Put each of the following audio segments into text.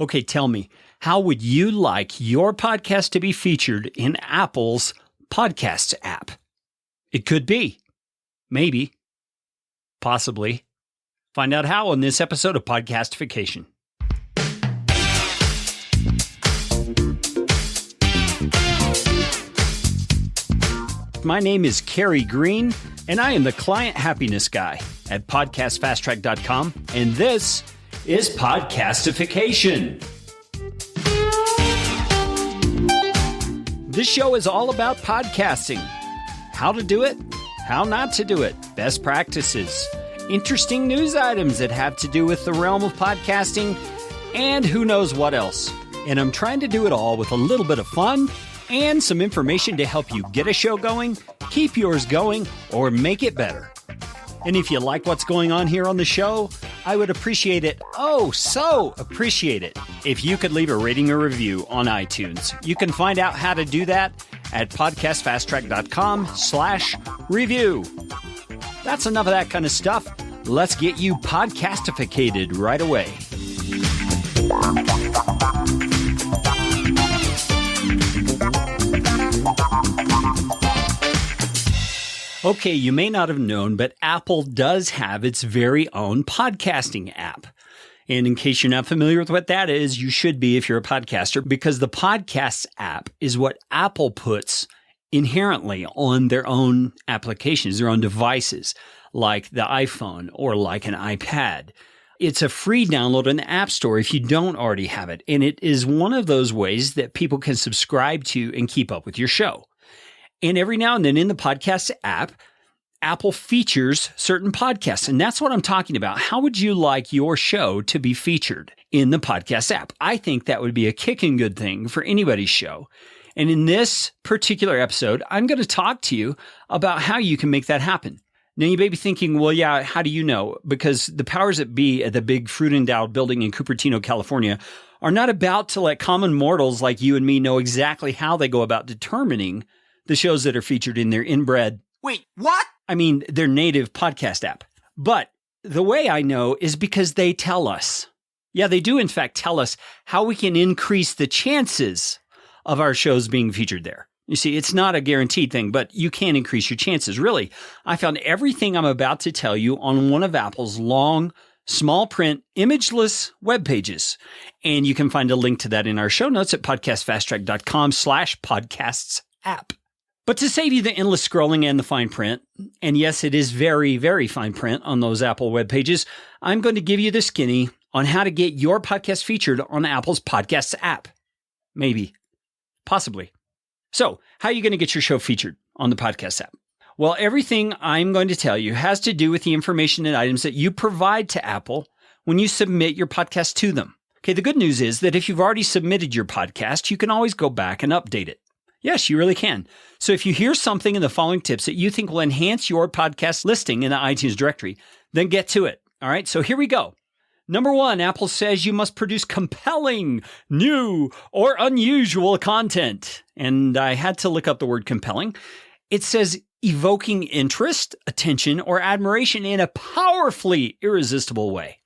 Okay, tell me, how would you like your podcast to be featured in Apple's Podcasts app? It could be. Maybe. Possibly. Find out how in this episode of Podcastification. My name is Kerry Green, and I am the Client Happiness Guy at PodcastFastTrack.com, and this is Podcastification. This show is all about podcasting. How to do it, how not to do it, best practices, interesting news items that have to do with the realm of podcasting, and who knows what else. And I'm trying to do it all with a little bit of fun and some information to help you get a show going, keep yours going, or make it better. And if you like what's going on here on the show, I would appreciate it, so appreciate it, if you could leave a rating or review on iTunes. You can find out how to do that at podcastfasttrack.com/review. That's enough of that kind of stuff. Let's get you podcastificated right away. Okay, you may not have known, but Apple does have its very own podcasting app. And in case you're not familiar with what that is, you should be if you're a podcaster, because the Podcasts app is what Apple puts inherently on their own applications, their own devices, like the iPhone or like an iPad. It's a free download in the App Store if you don't already have it. And it is one of those ways that people can subscribe to and keep up with your show. And every now and then in the Podcasts app, Apple features certain podcasts. And that's what I'm talking about. How would you like your show to be featured in the Podcasts app? I think that would be a kicking good thing for anybody's show. And in this particular episode, I'm going to talk to you about how you can make that happen. Now, you may be thinking, well, yeah, how do you know? Because the powers that be at the big fruit-endowed building in Cupertino, California, are not about to let common mortals like you and me know exactly how they go about determining the shows that are featured in their inbred, wait, what? I mean, their native podcast app. But the way I know is because they tell us. Yeah, they do in fact tell us how we can increase the chances of our shows being featured there. You see, it's not a guaranteed thing, but you can increase your chances. Really, I found everything I'm about to tell you on one of Apple's long, small print, imageless web pages. And you can find a link to that in our show notes at podcastfasttrack.com/podcasts-app. But to save you the endless scrolling and the fine print, and yes, it is very, very fine print on those Apple web pages, I'm going to give you the skinny on how to get your podcast featured on Apple's Podcasts app. Maybe. Possibly. So, how are you going to get your show featured on the Podcasts app? Well, everything I'm going to tell you has to do with the information and items that you provide to Apple when you submit your podcast to them. Okay, the good news is that if you've already submitted your podcast, you can always go back and update it. Yes, you really can. So if you hear something in the following tips that you think will enhance your podcast listing in the iTunes directory, then get to it. All right, so here we go. Number 1, Apple says you must produce compelling, new, or unusual content. And I had to look up the word compelling. It says evoking interest, attention, or admiration in a powerfully irresistible way.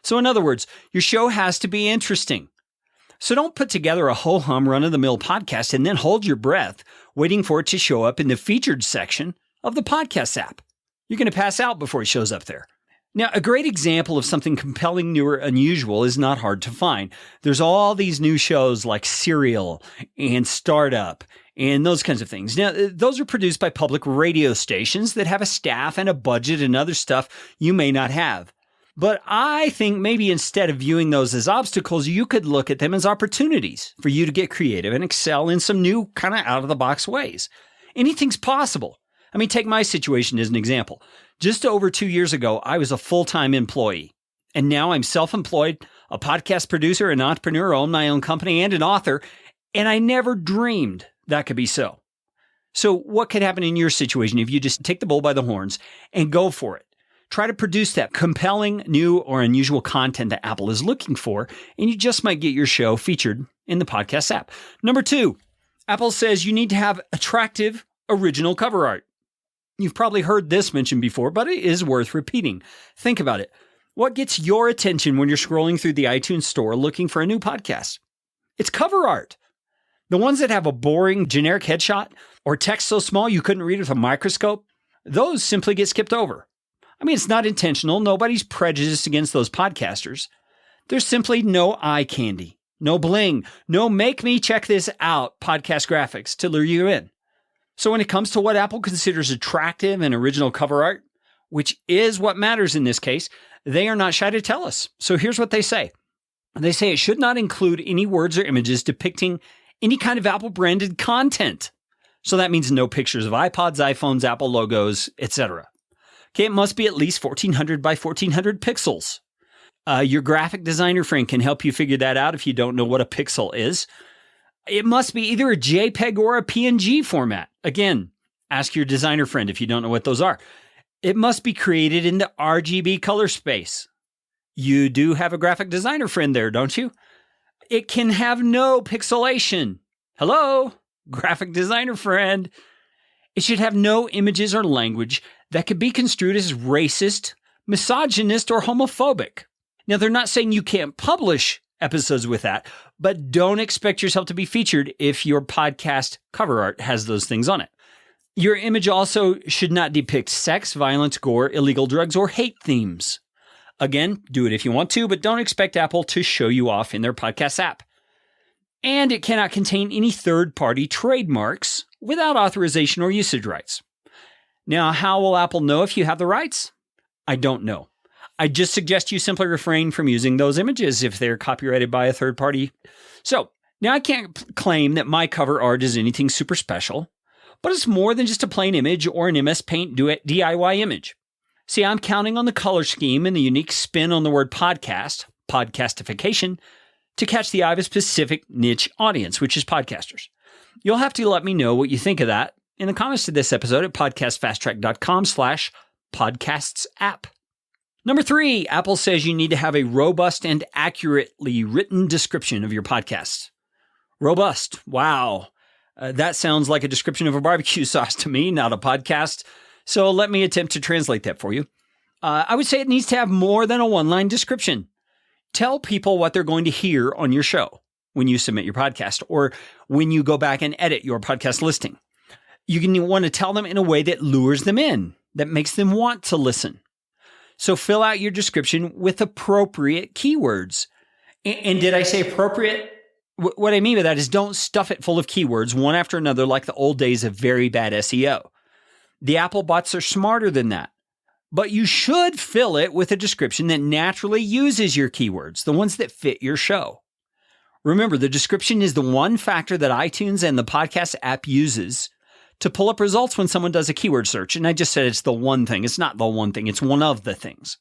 So in other words, your show has to be interesting. So don't put together a ho-hum run-of-the-mill podcast and then hold your breath waiting for it to show up in the featured section of the Podcasts app. You're going to pass out before it shows up there. Now, a great example of something compelling, new, or unusual is not hard to find. There's all these new shows like Serial and Startup and those kinds of things. Now, those are produced by public radio stations that have a staff and a budget and other stuff you may not have. But I think maybe instead of viewing those as obstacles, you could look at them as opportunities for you to get creative and excel in some new kind of out-of-the-box ways. Anything's possible. I mean, take my situation as an example. Just over 2 years ago, I was a full-time employee. And now I'm self-employed, a podcast producer, an entrepreneur, own my own company, and an author. And I never dreamed that could be so. So what could happen in your situation if you just take the bull by the horns and go for it? Try to produce that compelling, new, or unusual content that Apple is looking for, and you just might get your show featured in the Podcasts app. Number 2, Apple says you need to have attractive, original cover art. You've probably heard this mentioned before, but it is worth repeating. Think about it. What gets your attention when you're scrolling through the iTunes store looking for a new podcast? It's cover art. The ones that have a boring, generic headshot or text so small you couldn't read it with a microscope, those simply get skipped over. I mean, it's not intentional. Nobody's prejudiced against those podcasters. There's simply no eye candy, no bling, no make me check this out podcast graphics to lure you in. So when it comes to what Apple considers attractive and original cover art, which is what matters in this case, they are not shy to tell us. So here's what they say. They say it should not include any words or images depicting any kind of Apple branded content. So that means no pictures of iPods, iPhones, Apple logos, etc. Okay, it must be at least 1400 by 1400 pixels. Your graphic designer friend can help you figure that out if you don't know what a pixel is. It must be either a JPEG or a PNG format. Again, ask your designer friend if you don't know what those are. It must be created in the RGB color space. You do have a graphic designer friend there, don't you? It can have no pixelation. Hello, graphic designer friend. It should have no images or language that could be construed as racist, misogynist, or homophobic. Now, they're not saying you can't publish episodes with that, but don't expect yourself to be featured if your podcast cover art has those things on it. Your image also should not depict sex, violence, gore, illegal drugs, or hate themes. Again, do it if you want to, but don't expect Apple to show you off in their podcast app. And it cannot contain any third-party trademarks without authorization or usage rights. Now, how will Apple know if you have the rights? I don't know. I just suggest you simply refrain from using those images if they're copyrighted by a third party. So, now I can't claim that my cover art is anything super special, but it's more than just a plain image or an MS Paint DIY image. See, I'm counting on the color scheme and the unique spin on the word podcast, podcastification, to catch the eye of a specific niche audience, which is podcasters. You'll have to let me know what you think of that in the comments to this episode at podcastfasttrack.com/podcastsapp. Number 3, Apple says you need to have a robust and accurately written description of your podcast. Robust. Wow. That sounds like a description of a barbecue sauce to me, not a podcast. So let me attempt to translate that for you. I would say it needs to have more than a one-line description. Tell people what they're going to hear on your show when you submit your podcast or when you go back and edit your podcast listing. You can want to tell them in a way that lures them in, that makes them want to listen. So fill out your description with appropriate keywords. And did I say appropriate? What I mean by that is don't stuff it full of keywords one after another like the old days of very bad SEO. The Apple bots are smarter than that. But you should fill it with a description that naturally uses your keywords, the ones that fit your show. Remember, the description is the one factor that iTunes and the podcast app uses to pull up results when someone does a keyword search. And I just said it's the one thing. It's not the one thing. It's one of the things.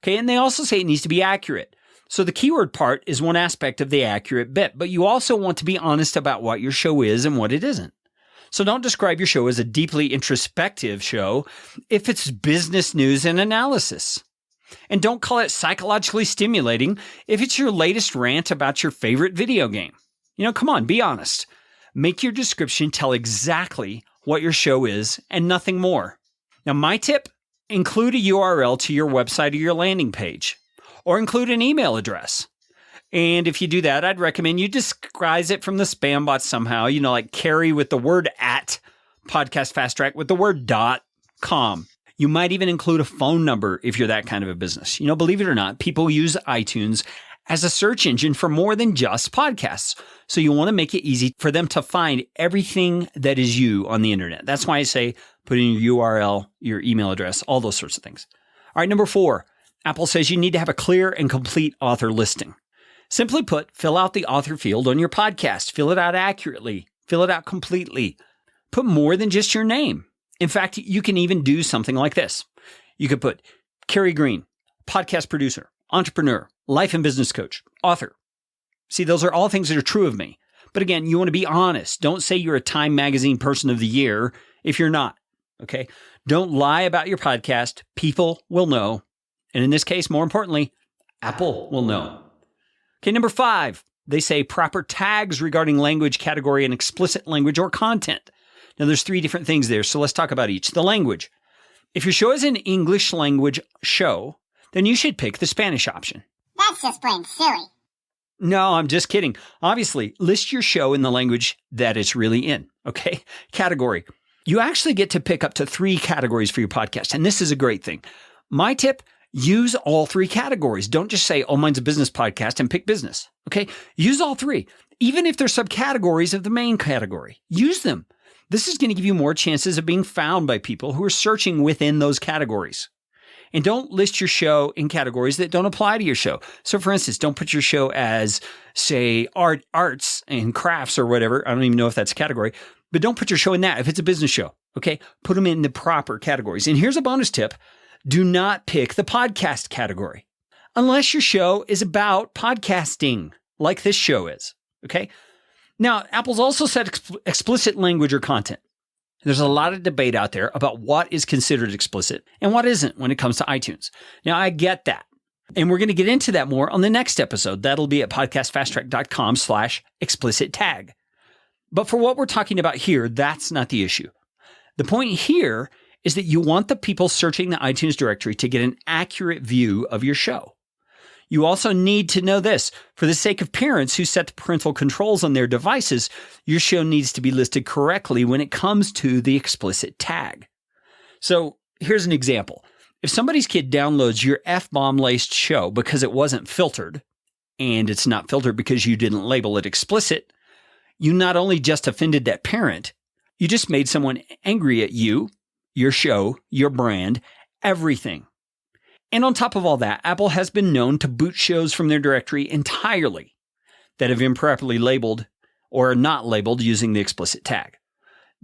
Okay, and they also say it needs to be accurate. So the keyword part is one aspect of the accurate bit, but you also want to be honest about what your show is and what it isn't. So don't describe your show as a deeply introspective show if it's business news and analysis. And don't call it psychologically stimulating if it's your latest rant about your favorite video game. Come on, be honest. Make your description tell exactly what your show is and nothing more. Now, my tip, include a URL to your website or your landing page, or include an email address. And if you do that, I'd recommend you disguise it from the spam bots somehow, like carry with the word at Podcast Fast Track with the word .com. You might even include a phone number if you're that kind of a business. Believe it or not, people use iTunes as a search engine for more than just podcasts. So you want to make it easy for them to find everything that is you on the internet. That's why I say put in your URL, your email address, all those sorts of things. All right, number 4, Apple says you need to have a clear and complete author listing. Simply put, fill out the author field on your podcast. Fill it out accurately. Fill it out completely. Put more than just your name. In fact, you can even do something like this. You could put Carrie Green, podcast producer, entrepreneur, life and business coach, author. See, those are all things that are true of me. But again, you want to be honest. Don't say you're a Time Magazine person of the year if you're not. Okay? Don't lie about your podcast. People will know. And in this case, more importantly, Apple will know. Okay, number 5, they say proper tags regarding language, category, and explicit language or content. Now, there's 3 different things there, so let's talk about each. The language. If your show is an English language show, then you should pick the Spanish option. That's just plain silly. No, I'm just kidding. Obviously, list your show in the language that it's really in, okay? Category. You actually get to pick up to 3 categories for your podcast, and this is a great thing. My tip, use all 3 categories. Don't just say, oh, mine's a business podcast and pick business, okay? Use all 3, even if they're subcategories of the main category. Use them. This is going to give you more chances of being found by people who are searching within those categories. And don't list your show in categories that don't apply to your show. So for instance, don't put your show as, say, arts and crafts or whatever. I don't even know if that's a category, but don't put your show in that if it's a business show. Okay. Put them in the proper categories. And here's a bonus tip. Do not pick the podcast category unless your show is about podcasting like this show is. Okay. Now, Apple's also said explicit language or content. There's a lot of debate out there about what is considered explicit and what isn't when it comes to iTunes. Now, I get that. And we're going to get into that more on the next episode. That'll be at podcastfasttrack.com/explicit tag. But for what we're talking about here, that's not the issue. The point here is that you want the people searching the iTunes directory to get an accurate view of your show. You also need to know this. For the sake of parents who set the parental controls on their devices, your show needs to be listed correctly when it comes to the explicit tag. So here's an example. If somebody's kid downloads your F-bomb-laced show because it wasn't filtered, and it's not filtered because you didn't label it explicit, you not only just offended that parent, you just made someone angry at you, your show, your brand, everything. And on top of all that, Apple has been known to boot shows from their directory entirely that have improperly labeled or are not labeled using the explicit tag.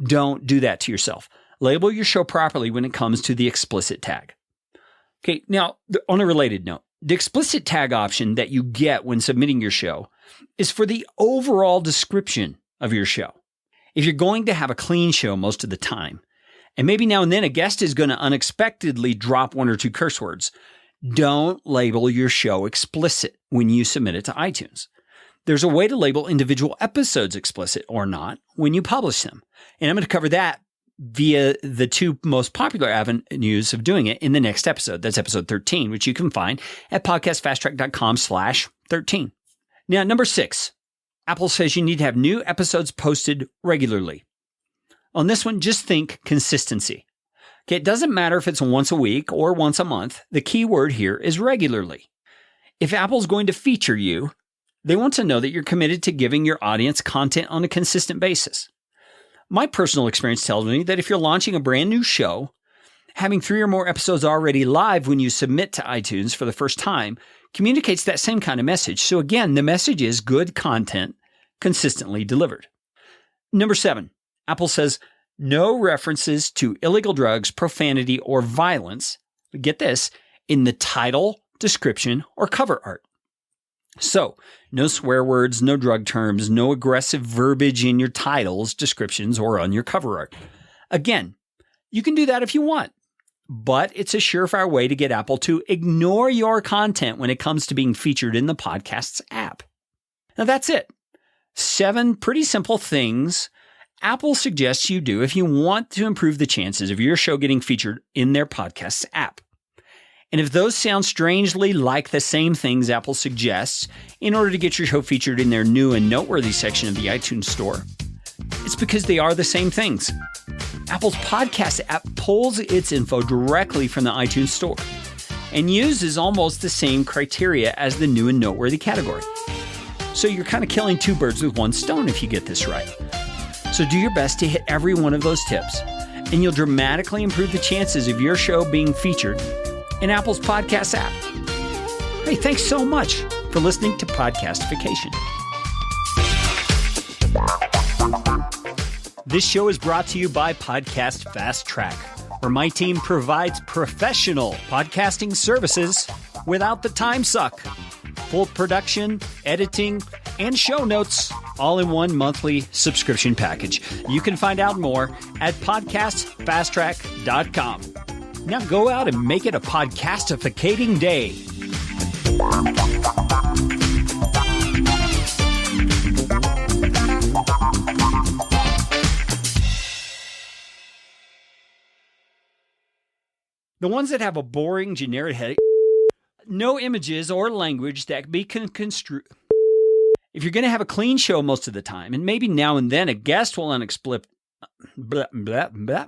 Don't do that to yourself. Label your show properly when it comes to the explicit tag. Okay, now, on a related note, the explicit tag option that you get when submitting your show is for the overall description of your show. If you're going to have a clean show most of the time, and maybe now and then a guest is going to unexpectedly drop 1 or 2 curse words, don't label your show explicit when you submit it to iTunes. There's a way to label individual episodes explicit or not when you publish them. And I'm going to cover that via the 2 most popular avenues of doing it in the next episode. That's episode 13, which you can find at podcastfasttrack.com/13. Now, number 6, Apple says you need to have new episodes posted regularly. On this one, just think consistency. Okay, it doesn't matter if it's once a week or once a month. The key word here is regularly. If Apple's going to feature you, they want to know that you're committed to giving your audience content on a consistent basis. My personal experience tells me that if you're launching a brand new show, having 3 or more episodes already live when you submit to iTunes for the first time communicates that same kind of message. So again, the message is good content consistently delivered. Number 7. Apple says no references to illegal drugs, profanity, or violence, get this, in the title, description, or cover art. So, no swear words, no drug terms, no aggressive verbiage in your titles, descriptions, or on your cover art. Again, you can do that if you want, but it's a surefire way to get Apple to ignore your content when it comes to being featured in the Podcasts app. Now that's it. 7 pretty simple things Apple suggests you do if you want to improve the chances of your show getting featured in their Podcasts app. And if those sound strangely like the same things Apple suggests in order to get your show featured in their new and noteworthy section of the iTunes store, it's because they are the same things. Apple's Podcast app pulls its info directly from the iTunes store and uses almost the same criteria as the new and noteworthy category. So you're kind of killing 2 birds with 1 stone if you get this right. So do your best to hit every one of those tips, and you'll dramatically improve the chances of your show being featured in Apple's Podcast app. Hey, thanks so much for listening to Podcastification. This show is brought to you by Podcast Fast Track, where my team provides professional podcasting services without the time suck. Full production, editing, and show notes, all in one monthly subscription package. You can find out more at podcastfasttrack.com. Now go out and make it a podcastificating day. The ones that have a boring, generic headache no images or language that be construed. If you're going to have a clean show most of the time, and maybe now and then a guest will blah, blah, blah.